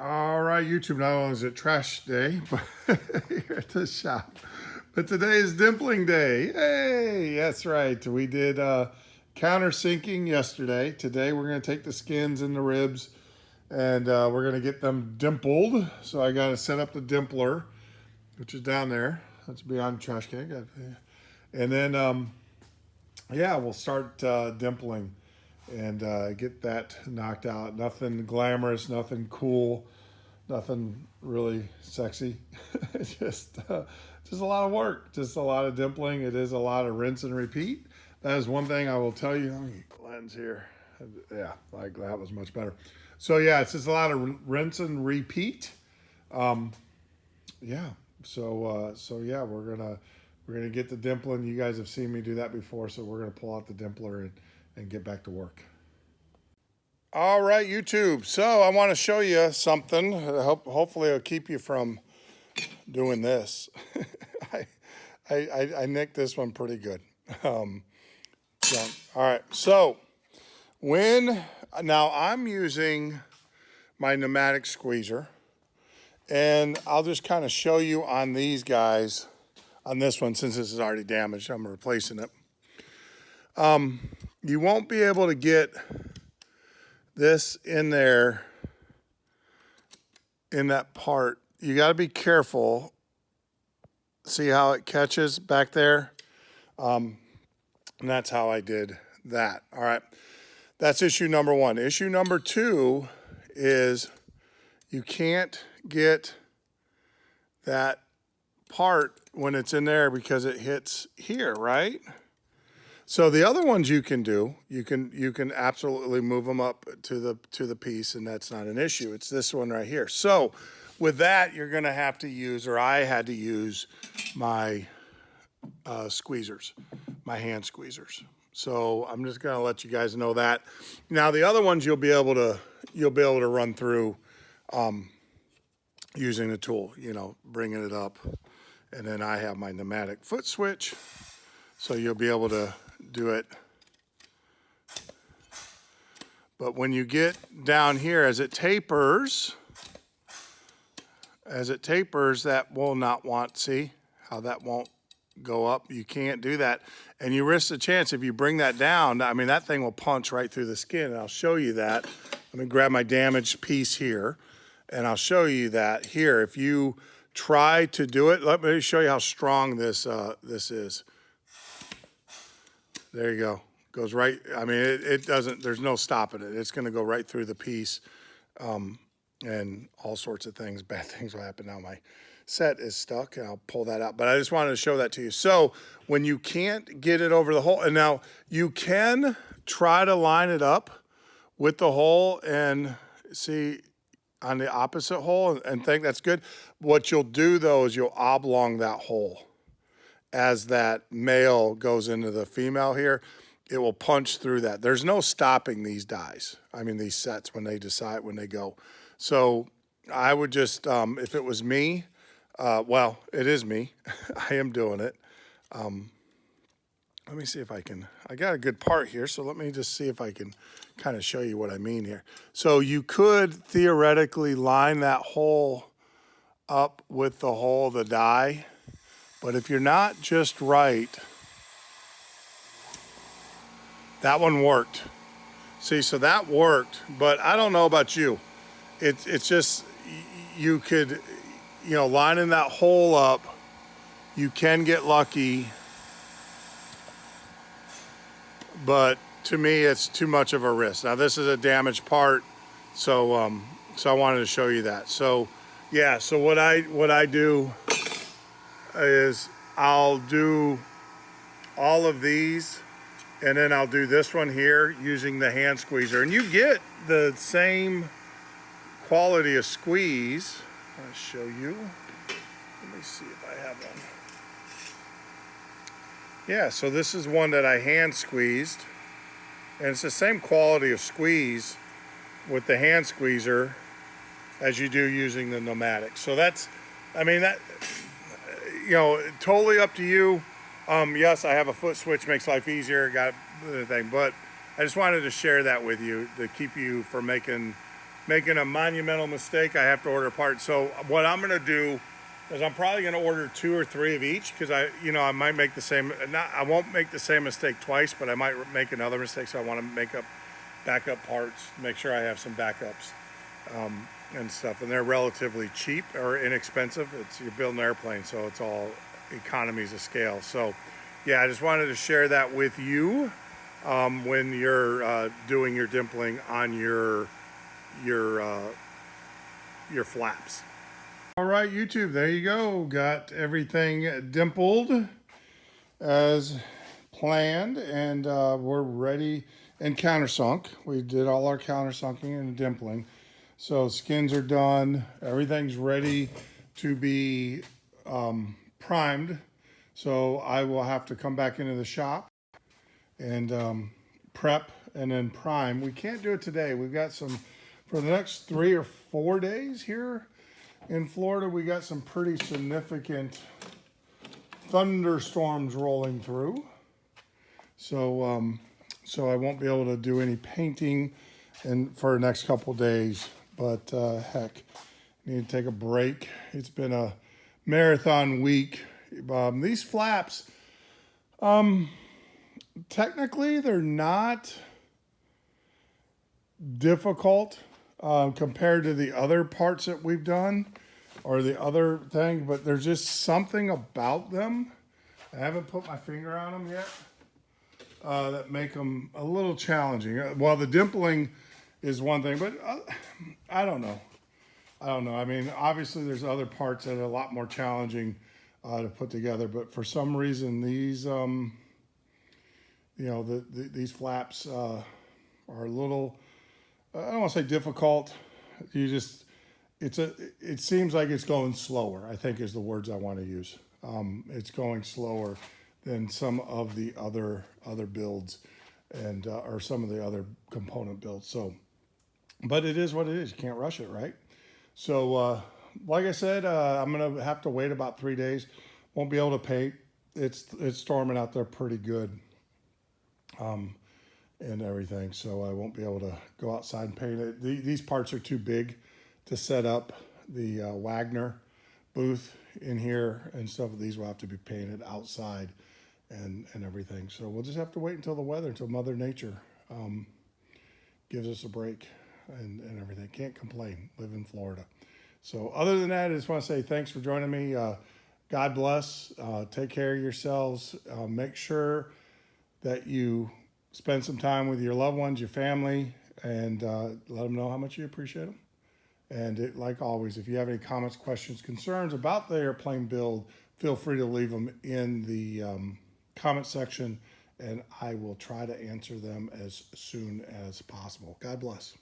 All right, YouTube, not only is it trash day, but here at the shop, but today is Dimpling Day. Hey, that's right. We did countersinking yesterday. Today we're going to take the skins and the ribs and we're going to get them dimpled. So I got to set up the dimpler, which is down there. That's beyond the trash can. And then, yeah, we'll start dimpling and get that knocked out. Nothing glamorous, nothing cool, nothing really sexy. just a lot of work, just a lot of dimpling. It is a lot of rinse and repeat. That is one thing I will tell you. Let me get the lens here. Yeah, like that was much better. So yeah, it's just a lot of rinse and repeat. Yeah. So yeah, we're gonna get the dimpling. You guys have seen me do that before, so we're gonna pull out the dimpler and get back to work. All right, YouTube. So I want to show you something. Hopefully, it'll keep you from doing this. I nicked this one pretty good. All right. So now I'm using my pneumatic squeezer, and I'll just kind of show you on these guys. On this one, since this is already damaged, I'm replacing it. You won't be able to get this in there in that part. You got to be careful. See how it catches back there? And that's how I did that. All right. That's issue number one. Issue number two is you can't get that part when it's in there because it hits here, right? So the other ones you can do, you can absolutely move them up to the piece, and that's not an issue. It's this one right here. So with that, you're going to have to use, or I had to use my squeezers, my hand squeezers. So I'm just going to let you guys know that. Now the other ones you'll be able to run through using the tool, bringing it up. And then I have my pneumatic foot switch, so you'll be able to do it. But when you get down here, as it tapers, that will not want, see how that won't go up? You can't do that. And you risk the chance if you bring that down, I mean, that thing will punch right through the skin, and I'll show you that. Let me grab my damaged piece here, and I'll show you that here. If you try to do it, let me show you how strong this is. There you go. Goes right, I mean, it doesn't, there's no stopping it. It's going to go right through the piece, and all sorts of things, bad things will happen. Now my set is stuck, and I'll pull that out. But I just wanted to show that to you. So when you can't get it over the hole, and now you can try to line it up with the hole and see on the opposite hole and think that's good. What you'll do though is you'll oblong that hole. As that male goes into the female here, it will punch through that. There's no stopping these dies. I mean, these sets when they go. So I would just, if it was me, well, it is me. I am doing it. Let me see if I got a good part here. So let me just see if I can kind of show you what I mean here. So you could theoretically line that hole up with the hole of the die, but if you're not just right, that one worked. See, so that worked, but I don't know about you. It's just, you could, lining that hole up, you can get lucky, but to me, it's too much of a risk. Now, this is a damaged part, so I wanted to show you that. So, yeah. So what I do is I'll do all of these, and then I'll do this one here using the hand squeezer, and you get the same quality of squeeze. I'll show you. Let me see if I have one. Yeah. So this is one that I hand squeezed. And it's the same quality of squeeze with the hand squeezer as you do using the pneumatic. So that's, I mean, that, totally up to you. Yes, I have a foot switch, makes life easier, got the thing, but I just wanted to share that with you to keep you from making making a monumental mistake, I have to order parts. So what I'm gonna do is I'm probably gonna order 2 or 3 of each, because I might make the same, I won't make the same mistake twice, but I might make another mistake. So I wanna make up backup parts, make sure I have some backups and stuff. And they're relatively cheap or inexpensive. You're building an airplane, so it's all economies of scale. So yeah, I just wanted to share that with you when you're doing your dimpling on your flaps. All right, YouTube, there you go. Got everything dimpled as planned, and we're ready and countersunk. We did all our countersunking and dimpling. So skins are done. Everything's ready to be primed. So I will have to come back into the shop and prep and then prime. We can't do it today. We've got some, for the next 3 or 4 days here in Florida, we got some pretty significant thunderstorms rolling through. So so I won't be able to do any painting for the next couple days. But heck, need to take a break. It's been a marathon week. These flaps, technically they're not difficult compared to the other parts that we've done or the other thing, but there's just something about them. I haven't put my finger on them yet that make them a little challenging. Well, the dimpling is one thing, but I don't know. I mean, obviously there's other parts that are a lot more challenging to put together, but for some reason these, these flaps are a little, I don't want to say difficult. It seems like it's going slower, I think is the words I want to use. It's going slower than some of the other builds and or some of the other component builds. So, but it is what it is. You can't rush it, right? So, like I said, I'm gonna have to wait about 3 days. Won't be able to paint. It's storming out there pretty good, and everything. So I won't be able to go outside and paint it. These parts are too big to set up the Wagner booth in here and stuff. These will have to be painted outside and everything. So we'll just have to wait until until Mother Nature gives us a break and everything. Can't complain. Live in Florida. So other than that, I just want to say thanks for joining me. God bless. Take care of yourselves. Make sure that you spend some time with your loved ones, your family, and let them know how much you appreciate them. And like always, if you have any comments, questions, concerns about the airplane build, feel free to leave them in the comment section, and I will try to answer them as soon as possible. God bless.